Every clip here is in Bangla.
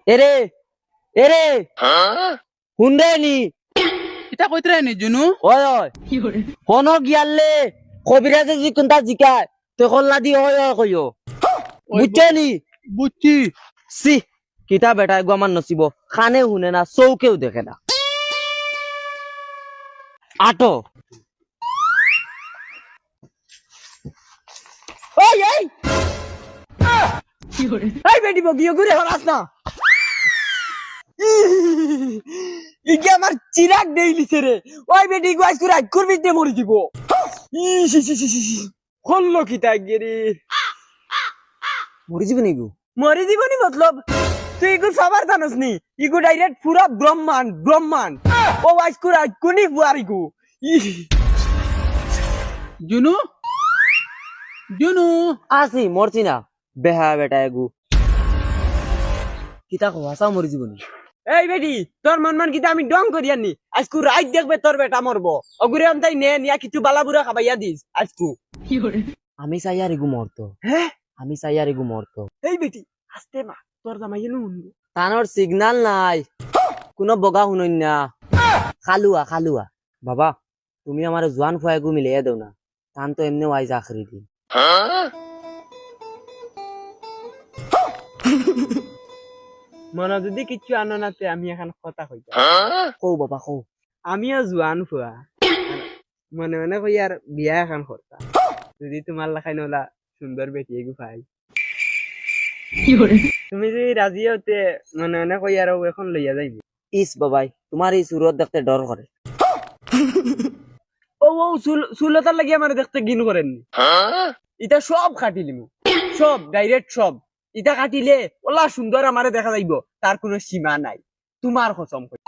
এরে এরে হুন্ডেনি এটা কইতরা নি জুনু ওই ওই হনো গিয়ালে কবিরাজে জি কোনটা জিকায় তো কল্লা দি ওই ওই কইও বুঝছেনি বুঝছি সি কিতা বেটা গো আমার নসিব খানে হুনে না চৌকেও দেখে না আটো ওই এই এই বেটি বগিও ঘুরে হরাস না ইকে আমার চিরাগ দেইলিছে রে ওই বেটি গাইস করে আজ করবি দে মরি দিব হল্লো কিতা গেরি মরি জীবনি গো মরি জীবনি মতলব তুই ইগু সবার জানোস নি ইগু ডাইরেক্ট পুরা ব্রহ্মাণ্ড ও আজ করে আজ কোনি বুয়ারি গো জুনু জুনু আসি মরছি না বেহা বেটা এগু কিতা কওয়াসা মরি জীবনি এই বেটি তোর মন কিতা আমি ডং করিয়ানি আজকু রাইত দেখবে তোর বেটা মরবো অগুরে আমতাই নে নিয়া কিছু বালাবুরা খাবাইয়া দিস আজকু আমি চাইয়ার এগু মরতো হ্যাঁ আমি চাইয়ার এগু মরতো এই বেটি আস্তে মা তোর জামাইয়ে নুন তানোর সিগন্যাল নাই কোনো বগা শুনই না খালুয়া বাবা তুমি আমার জোয়ান ফুয়াগু মিলিয়ে দেও না তান তো এমনি ওয়াইজ আখরি দিন মনে যদি কিছু আনো নাতে আমি এখন কথা কইতা কও বাবা কও আমিও জোয়ান ফুয়া মনে মনে কই আর বিয়া এখন করতা যদি তোমার লাখাই নলা সুন্দর বেটি এগু পাই তুমি যদি রাজি হতে মনে মনে কই আর এখন লইয়া যাইবি ইস বাবাই তোমার এই সুরত দেখতে ডর করে ও সুলতার লাগি আমার দেখতে গিন করেননি এটা সব খাটিলিমু সব ডাইরেক্ট সব ইটা কাটিলে ওলা সুন্দর আমারে দেখা যাইব তার কোনো সীমা নাই তোমার কসম কই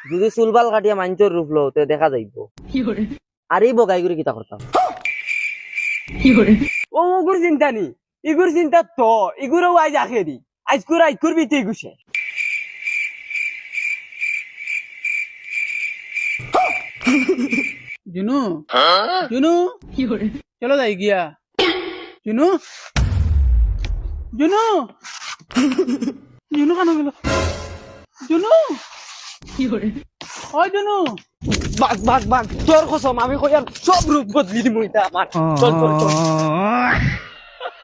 যদি চুলবাল কাটিয়া মাইনচর রূপ লো তে দেখা যাইব আর এই বগাই করে কিতা করতাম ও ওগুর চিন্তা নি ইগুর চিন্তা তো ইগুরও আজ আখেরি আজ করবি তুই গুছে জুনু জুনু চলো যাই গিয়া জুনু জুনু জুনু কেন গেল জুনু ওই জুনু বাগ তোর কসম আমি কই আর সব রূপ বদলি দিমু এটা আমার চল